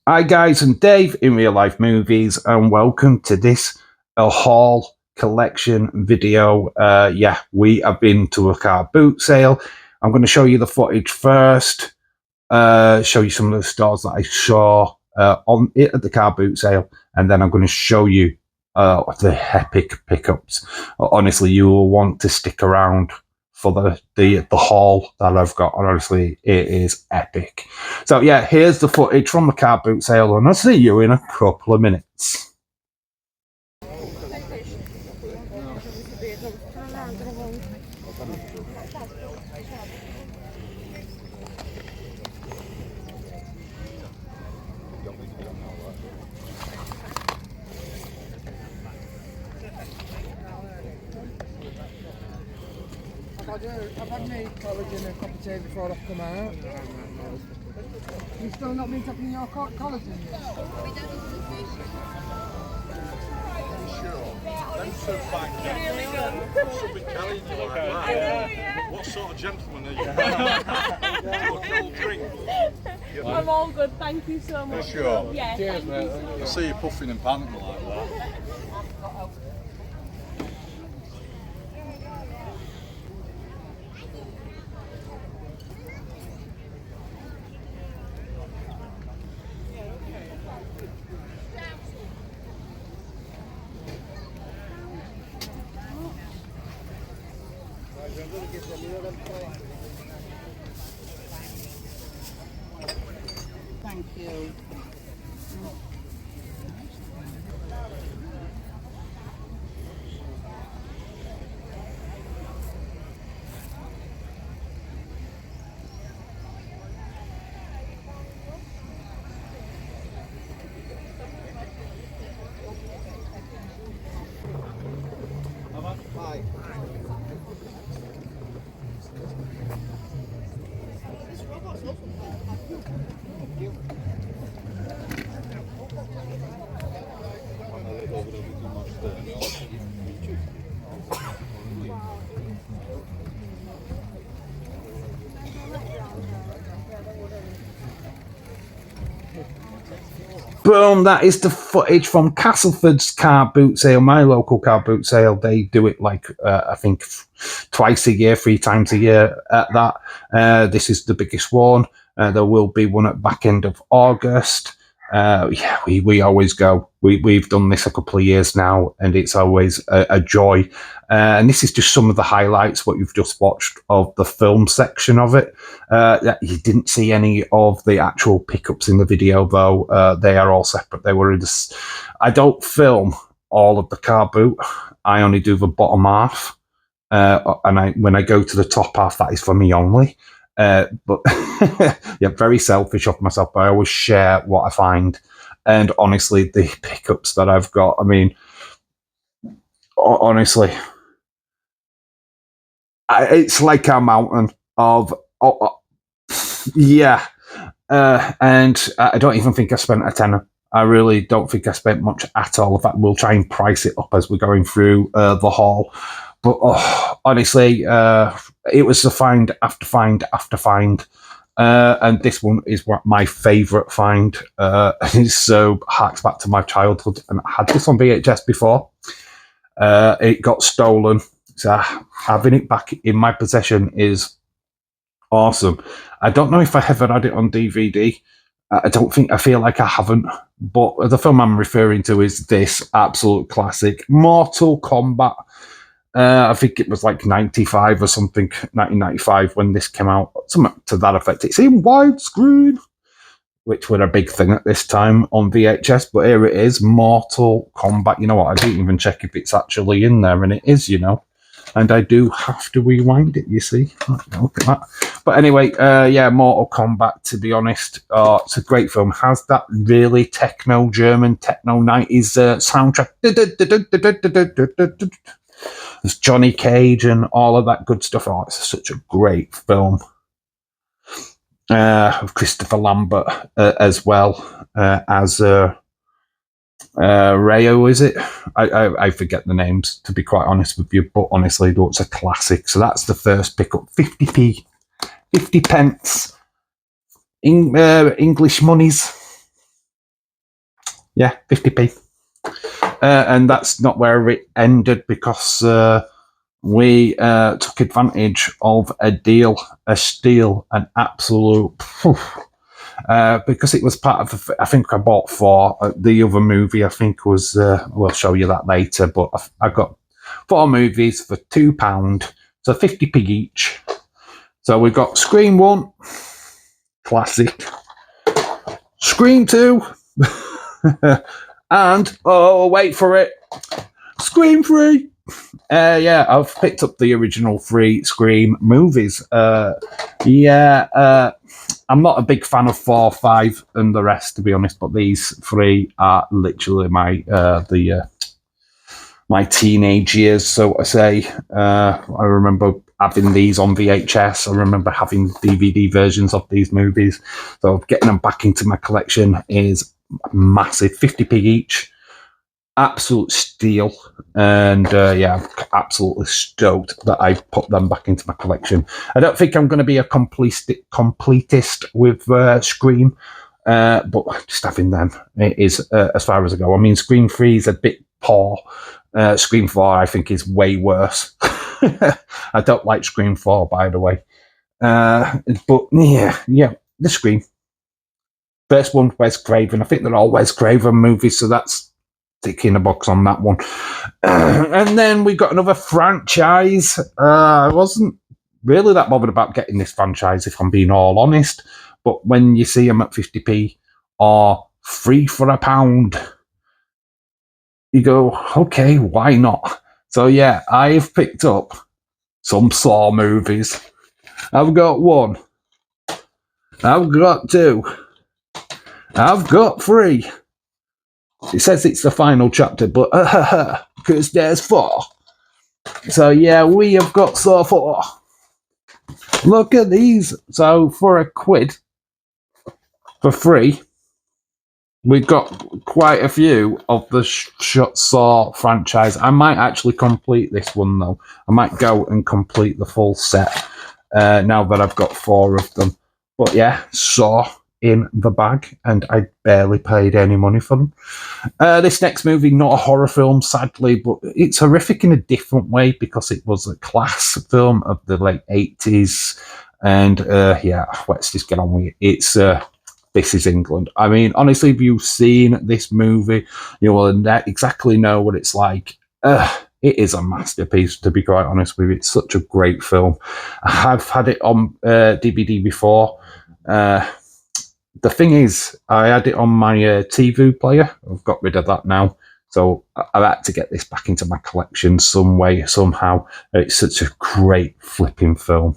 Hi guys, I'm Dave in Real Life Movies, and welcome to this haul collection video. We have been to a car boot sale. I'm going to show you the footage first, show you some of the stores that I saw on it at the car boot sale, and then I'm going to show you the epic pickups. Honestly, you will want to stick around for the haul that I've got. Honestly, it is epic. So yeah, here's the footage from the car boot sale, and I'll see you in a couple of minutes. I've had my college and a cup of tea before I've come out. You've still not been taking your college in yet? Sure. Them two fine gentlemen should be carrying you like that. What sort of gentleman are you? A cold drink? I'm all good, thank you so much. Sure. Yeah, Cheers, mate. I see you puffing and panting like that. Thank you. Hi. Boom, that is the footage from Castleford's car boot sale, my local car boot sale. They do it like, I think, twice a year, 3 times a year at that. This is the biggest one. There will be one at back end of August. We always go. We've done this a couple of years now, and it's always a joy. And this is just some of the highlights, what you've just watched of the film section of it. You didn't see any of the actual pickups in the video, though. They are all separate. They were in this. I don't film all of the car boot. I only do the bottom half. And when I go to the top half, that is for me only. But yeah, very selfish of myself, but I always share what I find. And honestly, the pickups that I've got, I mean, honestly, it's like a mountain of, yeah. And I don't even think I spent a tenner. I really don't think I spent much at all. In fact, we'll try and price it up as we're going through the haul. But honestly, it was a find after find after find. And this one is my favourite find. It so harks back to my childhood. And I had this on VHS before. It got stolen. So having it back in my possession is awesome. I don't know if I ever had it on DVD. I feel like I haven't. But the film I'm referring to is this absolute classic, Mortal Kombat. I think it was like 95 or something, 1995 when this came out, something to that effect. It's in widescreen, which were a big thing at this time on VHS, but here it is, Mortal Kombat. You know what, I didn't even check if it's actually in there, and it is, you know. And I do have to rewind it, you see. Look at that. But anyway, yeah, Mortal Kombat, to be honest, it's a great film. Has that really German techno 90s soundtrack. There's Johnny Cage and all of that good stuff. Oh, it's such a great film. Of Christopher Lambert as well as Rayo, is it? I forget the names, to be quite honest with you, but honestly, it's a classic. So that's the first pickup. 50p, 50 pence, English monies. Yeah, 50p. And that's not where it ended because we took advantage of a steal, an absolute. Because it was part of, I think I bought 4. The other movie, I think, was, we'll show you that later, but I got 4 movies for £2, so 50p each. So we got Scream 1, classic, Scream 2, and, oh, wait for it, Scream 3. Yeah, I've picked up the original 3 Scream movies. I'm not a big fan of 4, 5, and the rest, to be honest. But these 3 are literally my teenage years, so to say. I remember having these on VHS. I remember having DVD versions of these movies. So getting them back into my collection is massive. 50p each. Absolute steal. And yeah, I'm absolutely stoked that I put them back into my collection. I don't think I'm going to be a completist with Scream, but just having them is as far as I go. I mean, Scream 3 is a bit poor. Scream 4, I think, is way worse. I don't like Scream 4, by the way. But yeah, the Scream. First one, Wes Craven. I think they're all Wes Craven movies, so that's ticking a box on that one. And then we got another franchise. I wasn't really that bothered about getting this franchise, if I'm being all honest. But when you see them at 50p or 3 for £1, you go, okay, why not? So yeah, I've picked up some Saw movies. I've got 1. I've got 2. I've got 3. It says it's the final chapter, but because there's 4. So yeah, we have got Saw 4. Look at these. So for £1, for free, we've got quite a few of the Saw franchise. I might actually complete this one, though. I might go and complete the full set now that I've got 4 of them. But yeah, Saw in the bag, and I barely paid any money for them. This next movie, not a horror film, sadly, but it's horrific in a different way because it was a class film of the late 80s. And yeah, let's just get on with it. It's This Is England. I mean, honestly, if you've seen this movie, you will exactly know what it's like. It is a masterpiece, to be quite honest with you. It's such a great film. I have had it on DVD before. The thing is, I had it on my TV player. I've got rid of that now. So I've had to get this back into my collection some way, somehow. It's such a great flipping film.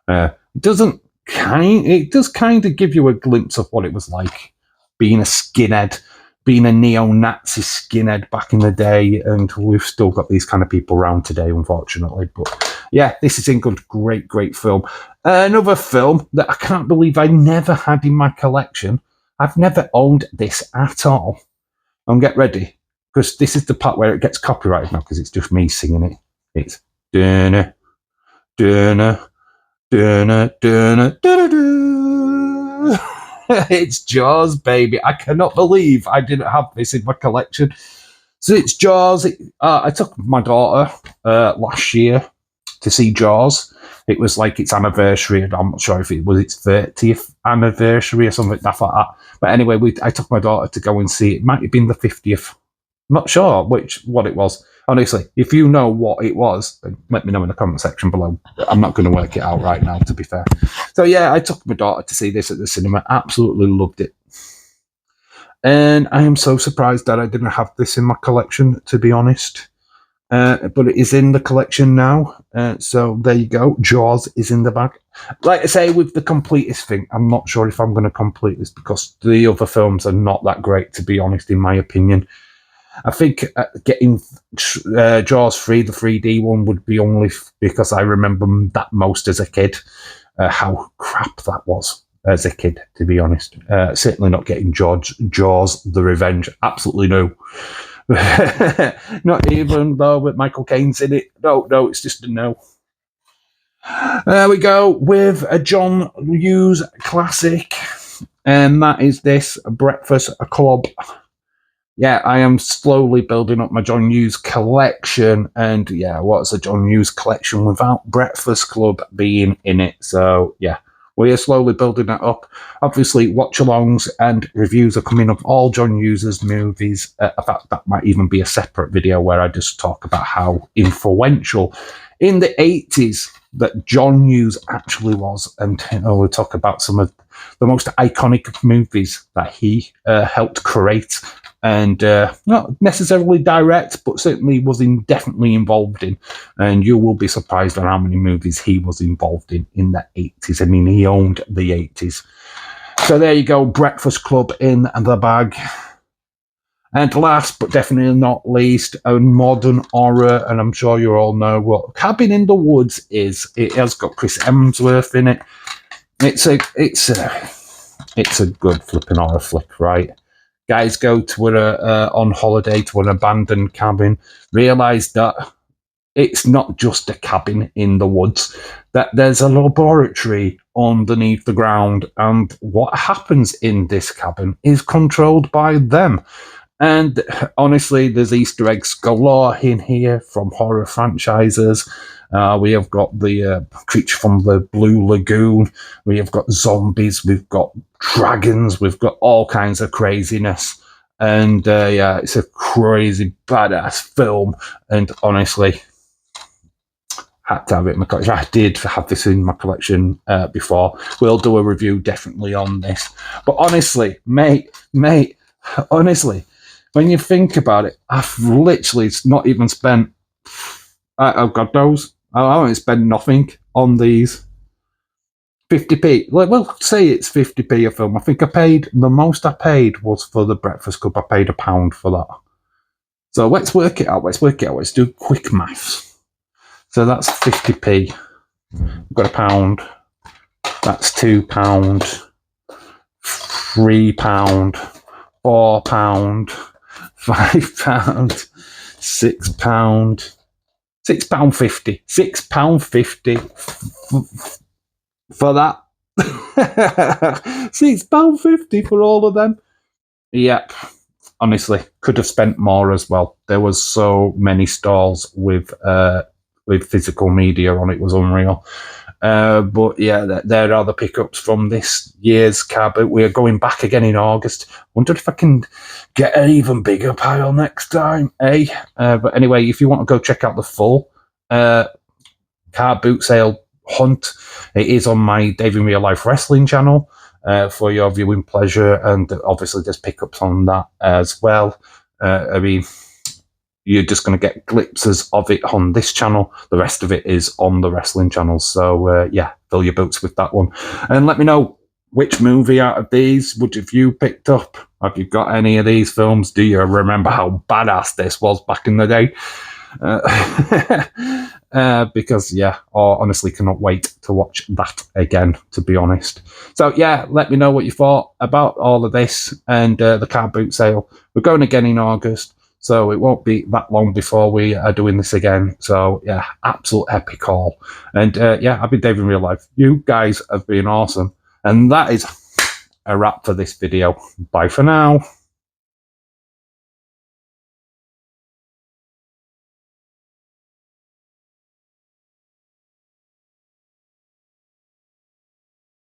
It does kind of give you a glimpse of what it was like being a skinhead, being a neo-Nazi skinhead back in the day. And we've still got these kind of people around today, unfortunately. But yeah, This Is England, great, great film. Another film that I can't believe I never had in my collection. I've never owned this at all. And get ready, because this is the part where it gets copyrighted now, because it's just me singing it. It's Duna, Duna, Duna, Duna, Duna. It's Jaws, baby. I cannot believe I didn't have this in my collection. So it's Jaws. I took my daughter last year to see Jaws. It was like its anniversary, and I'm not sure if it was its 30th anniversary or something like that. But anyway, I took my daughter to go and see it. It might have been the 50th. I'm not sure what it was. Honestly, if you know what it was, let me know in the comment section below. I'm not going to work it out right now, to be fair. So yeah, I took my daughter to see this at the cinema. Absolutely loved it. And I am so surprised that I didn't have this in my collection, to be honest. But it is in the collection now. So there you go. Jaws is in the bag. Like I say, with the completest thing, I'm not sure if I'm going to complete this because the other films are not that great, to be honest, in my opinion. I think getting Jaws 3, the 3D one, would be only because I remember that most as a kid. How crap that was as a kid, to be honest. Certainly not getting Jaws the Revenge. Absolutely no. Not even though with Michael Caine's in it. No, it's just a no. There we go with a John Hughes classic, and that is this Breakfast Club. yeah, I am slowly building up my John Hughes collection. And yeah, what's a John Hughes collection without Breakfast Club being in it? So yeah, we are slowly building that up. Obviously, watch-alongs and reviews are coming of all John Hughes' movies. In fact, that might even be a separate video where I just talk about how influential in the 80s that John Hughes actually was. And we'll talk about some of the most iconic movies that he helped create. And not necessarily direct, but certainly was definitely involved in. And you will be surprised at how many movies he was involved in the 80s. I mean, he owned the 80s. So there you go, Breakfast Club in the bag. And last but definitely not least, a modern horror, and I'm sure you all know what Cabin in the Woods is. It has got Chris Hemsworth in it. It's a good flipping horror flick, right? Guys go to on holiday to an abandoned cabin, realize that it's not just a cabin in the woods, that there's a laboratory underneath the ground, and what happens in this cabin is controlled by them. And honestly, there's Easter eggs galore in here from horror franchises. We have got the creature from the Blue Lagoon. We have got zombies. We've got dragons. We've got all kinds of craziness. And yeah, it's a crazy, badass film. And honestly, had to have it in my collection. I did have this in my collection before. We'll do a review definitely on this. But honestly, mate, honestly, when you think about it, I've literally not even spent, I've got those. I haven't spent nothing on these. 50p. Well, say it's 50p a film. I think the most I paid was for the Breakfast Club. I paid £1 for that. So let's work it out. Let's do quick maths. So that's 50p. We've got £1. That's £2. £3. £4. £5. £6. £6.50. £6.50 for that. £6.50 for all of them. Yep. Honestly, could have spent more as well. There was so many stalls with physical media on it. It was unreal. But yeah, there are the pickups from this year's Carboot. We are going back again in August. Wonder if I can get an even bigger pile next time, eh? But anyway, if you want to go check out the full Carboot sale hunt, it is on my Dave in Real Life Wrestling channel for your viewing pleasure, and obviously there's pickups on that as well. I mean, you're just going to get glimpses of it on this channel. The rest of it is on the wrestling channel. So yeah, fill your boots with that one. And let me know which movie out of these would have you picked up? Have you got any of these films? Do you remember how badass this was back in the day? Because yeah, I honestly cannot wait to watch that again, to be honest. So yeah, let me know what you thought about all of this and the car boot sale. We're going again in August, so it won't be that long before we are doing this again. So yeah, absolute epic haul. And yeah, I've been Dave in Real Life. You guys have been awesome. And that is a wrap for this video. Bye for now.